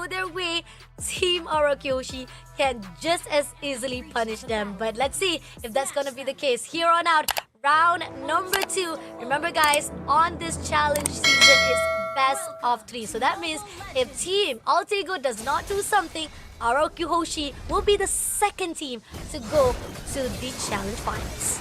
go their way, Team RRQ can just as easily punish them. But let's see if that's gonna be the case. Here on out, round number 2. Remember guys, on this challenge season is best of 3. So that means if Team Altego does not do something, rrqhoshi will be the second team to go to the challenge finals.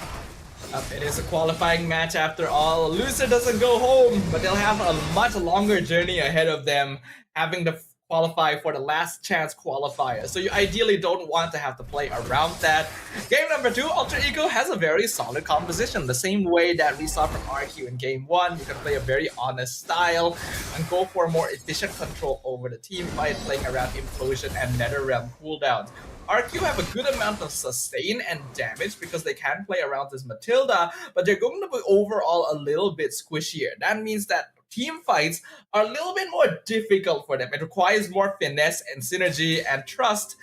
It is a qualifying match after all. A loser doesn't go home, but they'll have a much longer journey ahead of them, having to qualify for the last chance qualifier. So you ideally don't want to have to play around that. Game number 2, Alter Ego has a very solid composition. The same way that we saw from RQ in game 1, you can play a very honest style and go for more efficient control over the team fight, playing around implosion and nether realm cooldowns. RQ have a good amount of sustain and damage because they can play around this Matilda, but they're going to be overall a little bit squishier. That means that team fights are a little bit more difficult for them. It requires more finesse and synergy and trust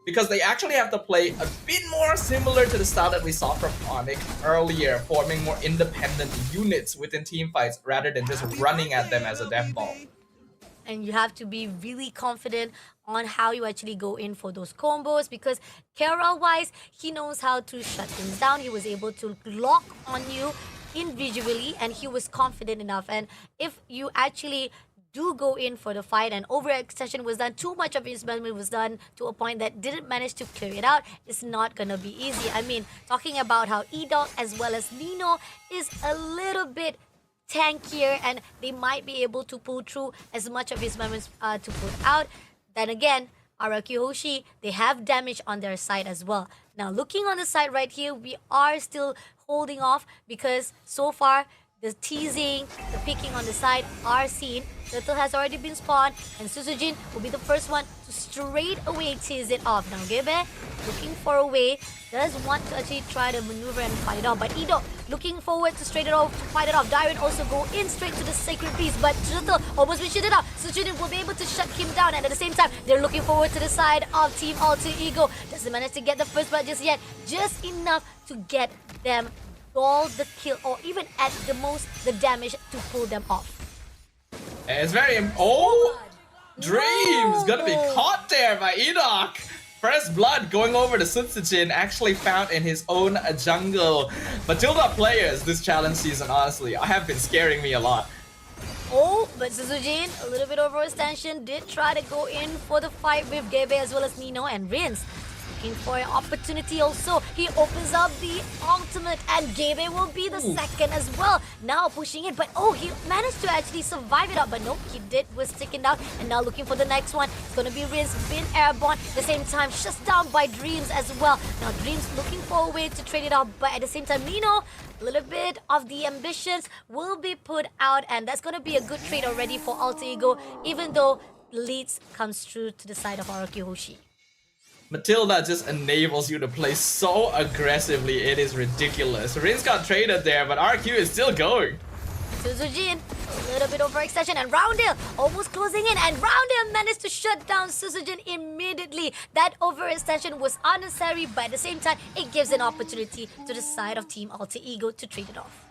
because they actually have to play a bit more similar to the style that we saw from Onyx earlier, forming more independent units within team fights rather than just running at them as a death ball. And you have to be really confident on how you actually go in for those combos because Carol-wise, he knows how to shut things down. He was able to lock on you individually and he was confident enough. And if you actually do go in for the fight and overextension was done, too much of his movement was done to a point that didn't manage to clear it out, it's not gonna be easy. I mean, talking about how E-Dog as well as Nino is a little bit tankier and they might be able to pull through as much of his moments to put out. Then again, rrqhoshi, they have damage on their side as well. Now looking on the side right here, we are still holding off because so far the teasing, the picking on the side are seen. Turtle has already been spawned and Suzujin will be the first one to straight away tease it off. Now Gebe looking for a way, does want to actually try to maneuver and fight it off, but Ido looking forward to straight it off, to fight it off. Dairon also go in straight to the sacred beast, but Turtle almost been shooted up. Suzujin will be able to shut him down, and at the same time they're looking forward to the side of Team Alter Ego. Doesn't manage to get the first blood just yet, just enough to get them all the kill or even at the most the damage to pull them off. And it's very Dreams gonna be caught there by Enoch. First blood going over to Sutsujin, actually found in his own jungle. Matilda players this challenge season, honestly, have been scaring me a lot. Oh, but Suzujin, a little bit overextension, did try to go in for the fight with Gebe as well as Nino and RINZ. Looking for an opportunity also. He opens up the ultimate and Gebe will be the second as well. Now pushing it, but he managed to actually survive it up. But nope, he was sticking down and now looking for the next one. It's going to be RINZ, been airborne. At the same time, shut down by Dreams as well. Now Dreams looking for a way to trade it off, but at the same time, Nino, a little bit of the ambitions will be put out and that's going to be a good trade already for Alter Ego, even though leads comes through to the side of rrqhoshi. Matilda just enables you to play so aggressively, it is ridiculous. RINZ got traded there, but RQ is still going. Suzujin, a little bit overextension and Roundale almost closing in and Roundale managed to shut down Suzujin immediately. That overextension was unnecessary, but at the same time, it gives an opportunity to the side of Team Alter Ego to trade it off.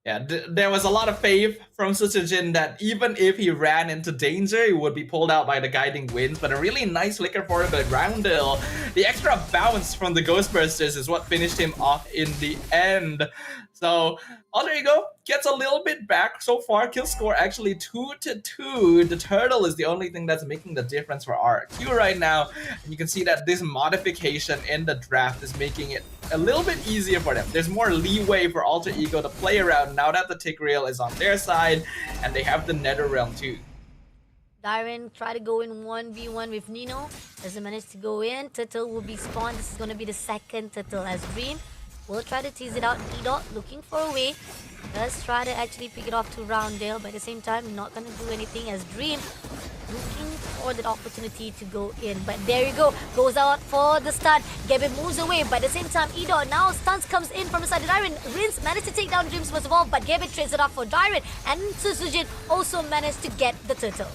Yeah, there was a lot of faith from Sutsujin that even if he ran into danger, he would be pulled out by the guiding winds. But a really nice flicker for him, but Roundale, the extra bounce from the Ghostbusters is what finished him off in the end. So, Alter Ego gets a little bit back so far. Kill score actually 2-2. The turtle is the only thing that's making the difference for RRQ right now. And you can see that this modification in the draft is making it a little bit easier for them. There's more leeway for Alter Ego to play around now that the tick rail is on their side and they have the nether realm too. Dairon try to go in 1v1 with Nino. Doesn't manage to go in. Turtle will be spawned. This is going to be the second Turtle as Dream. We'll try to tease it out. E-Dot looking for a way. Does try to actually pick it off to Roundale, but at the same time, not going to do anything as Dream looking for that opportunity to go in. But there you go. Goes out for the stun. Gebe moves away, but at the same time, E-Dot now stuns comes in from the side of Dairon. RINZ managed to take down Dreams first of all, but Gebe trades it off for Dairon. And Suzujin also managed to get the turtle.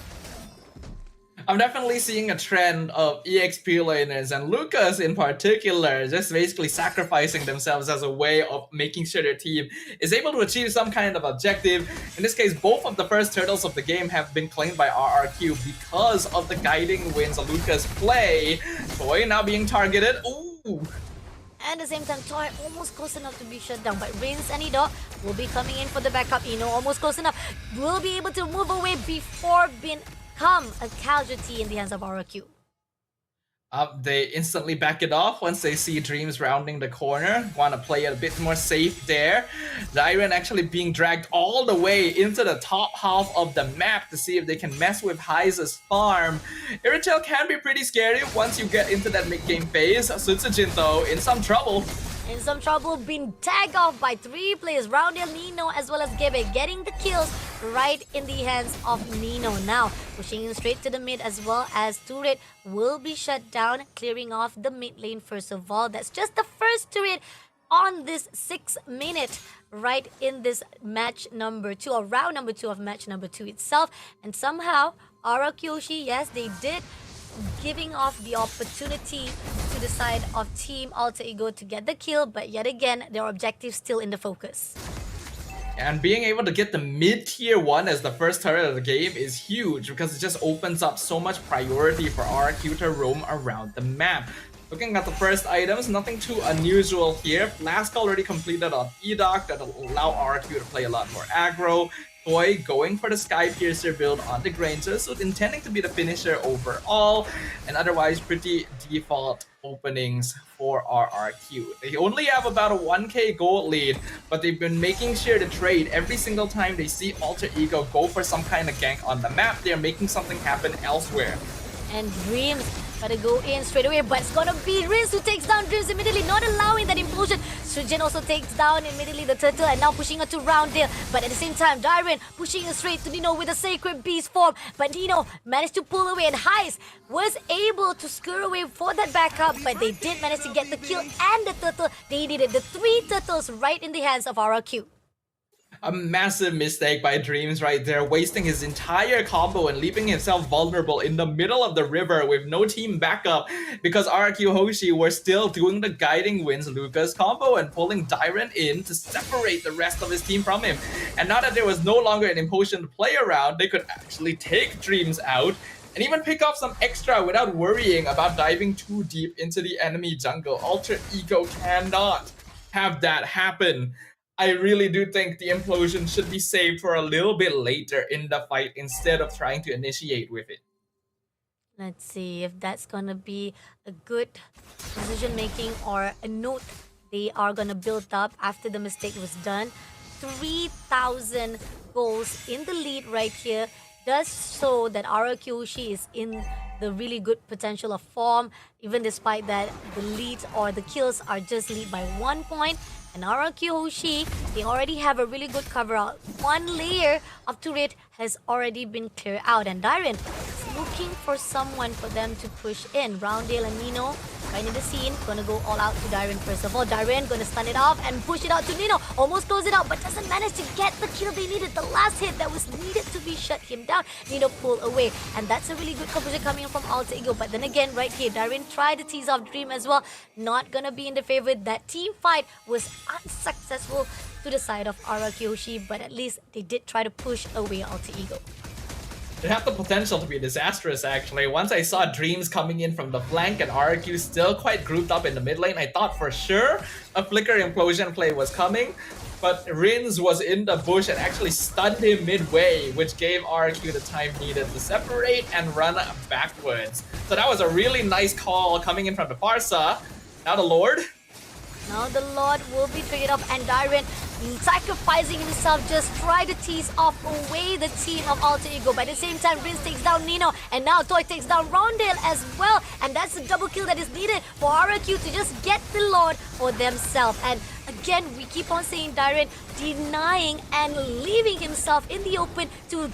I'm definitely seeing a trend of EXP laners and Lucas in particular just basically sacrificing themselves as a way of making sure their team is able to achieve some kind of objective. In this case, both of the first turtles of the game have been claimed by RRQ because of the guiding winds of Lucas play. Toy now being targeted. Ooh. And at the same time, Toy almost close enough to be shut down. But RINZ and Ido will be coming in for the backup. Ino almost close enough. Will be able to move away before become a casualty in the hands of RRQ. They instantly back it off once they see Dreams rounding the corner. Want to play it a bit more safe there. Dyren actually being dragged all the way into the top half of the map to see if they can mess with Heise's farm. Irritel can be pretty scary once you get into that mid-game phase. Sutsujin though, in some trouble. In some trouble, being tagged off by 3 players. Roundel, Nino, as well as Gebe getting the kills right in the hands of Nino. Now, pushing in straight to the mid as well as turret will be shut down, clearing off the mid lane first of all. That's just the first turret on this 6 minute right in this match number 2 or round number 2 of match number 2 itself. And somehow, rrqhoshi, yes, they did giving off the opportunity to the side of Team Alter Ego to get the kill, but yet again, their objective still in the focus. And being able to get the mid-tier 1 as the first turret of the game is huge because it just opens up so much priority for RRQ to roam around the map. Looking at the first items, nothing too unusual here. Flask already completed on Edoc that'll allow RRQ to play a lot more aggro. Toy going for the Sky Piercer build on the Granger, so intending to be the finisher overall, and otherwise pretty default openings for RRQ. They only have about a 1k gold lead, but they've been making sure to trade every single time they see Alter Ego go for some kind of gank on the map. They're making something happen elsewhere. And Dreams gotta go in straight away, but it's gonna be RINZ who takes down Dreams immediately, not allowing that implosion. Sujin also takes down immediately the turtle and now pushing her to Roundale. But at the same time, Dyren pushing her straight to Nino with a Sacred Beast form. But Nino managed to pull away and Heis was able to scare away for that backup, but they did manage to get the kill and the turtle. They needed the 3 turtles right in the hands of RRQ. A massive mistake by Dreams right there, wasting his entire combo and leaving himself vulnerable in the middle of the river with no team backup because rrqhoshi were still doing the guiding winds Lucas combo and pulling Dyren in to separate the rest of his team from him. And now that there was no longer an implosion to play around, they could actually take Dreams out and even pick off some extra without worrying about diving too deep into the enemy jungle. Alter Ego cannot have that happen. I really do think the implosion should be saved for a little bit later in the fight instead of trying to initiate with it. Let's see if that's gonna be a good decision making or a note they are gonna build up after the mistake was done. 3,000 goals in the lead right here does show that rrqhoshi is in the really good potential of form, even despite that the leads or the kills are just lead by 1 point. And rrqhoshi, they already have a really good cover out. 1 layer of turret has already been cleared out. And Dyren is looking for someone for them to push in. Roundale and Nino right in the scene. Gonna go all out to Dyren first of all. Dyren gonna stun it off and push it out to Nino. Almost close it out, but doesn't manage to get the kill they needed. The last hit that was needed to be shut him down. Nino pull away. And that's a really good composition coming from Alter Ego. But then again, right here, Dyren tried to tease off Dream as well. Not gonna be in the favor. That team fight was unsuccessful to the side of rrqhoshi, but at least they did try to push away Alter Ego. It had the potential to be disastrous actually. Once I saw Dreams coming in from the flank and RRQ still quite grouped up in the mid lane, I thought for sure a flicker implosion play was coming. But RINZ was in the bush and actually stunned him midway, which gave RRQ the time needed to separate and run backwards. So that was a really nice call coming in from the Farsa. Now the Lord. Now the Lord will be triggered up and Dyren sacrificing himself just try to tease off away the team of Alter Ego. But at the same time, RINZ takes down Nino and now Toy takes down Roundale as well. And that's the double kill that is needed for RRQ to just get the Lord for themselves. And again, we keep on saying Dyren denying and leaving himself in the open to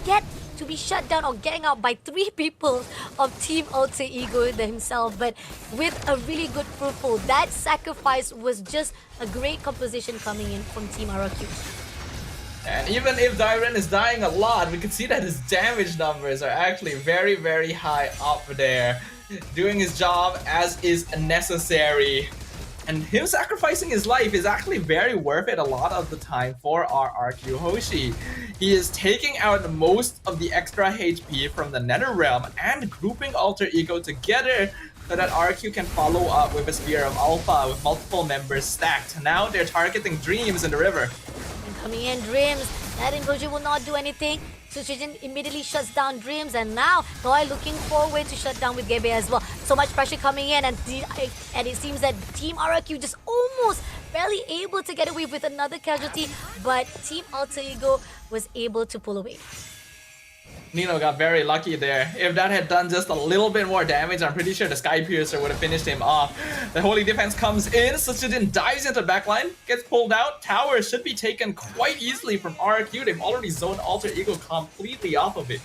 get to be shut down or getting out by 3 people of Team Alter Ego himself, but with a really good fruitful. That sacrifice was just a great composition coming in from Team RRQ. And even if Dyren is dying a lot, we can see that his damage numbers are actually very, very high up there. Doing his job as is necessary. And him sacrificing his life is actually very worth it a lot of the time for rrqhoshi. He is taking out most of the extra HP from the Nether Realm and grouping Alter Ego together so that RRQ can follow up with a Spear of Alpha with multiple members stacked. Now they're targeting Dreams in the river. And coming in, Dreams. That implosion will not do anything. Sushijin immediately shuts down Dreams, and now Toy looking for a way to shut down with Gebe as well. So much pressure coming in, and it seems that Team RRQ just almost barely able to get away with another casualty, but Team Alter Ego was able to pull away. Nino got very lucky there. If that had done just a little bit more damage, I'm pretty sure the Sky Piercer would have finished him off. The Holy Defense comes in, Sushijin dives into the backline, gets pulled out. Tower should be taken quite easily from RRQ. They've already zoned Alter Ego completely off of it.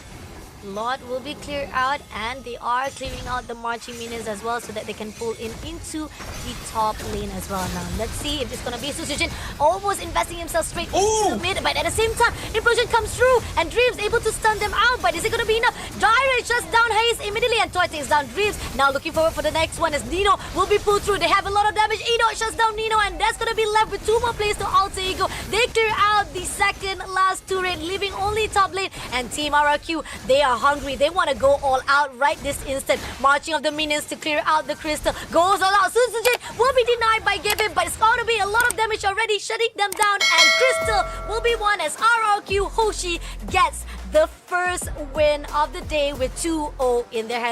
Lot will be cleared out, and they are clearing out the marching minions as well so that they can pull in into the top lane as well. Now let's see if it's gonna be Sushijin almost investing himself straight into mid, but at the same time implosion comes through and Dreams able to stun them out, but is it gonna be enough? Dyren shuts down Haze immediately and Toy takes down Dreams. Now looking forward for the next one as Nino will be pulled through. They have a lot of damage. Eno shuts down Nino, and that's gonna be left with 2 more players to Alter Ego. They clear out the second last turret, leaving only top lane, and Team RRQ, they are hungry. They want to go all out right this instant. Marching of the minions to clear out the crystal. Goes all out. Sushijin will be denied by Gavin, but it's going to be a lot of damage already, shutting them down. And crystal will be won as RRQhoshi gets the first win of the day with 2-0 in their hand.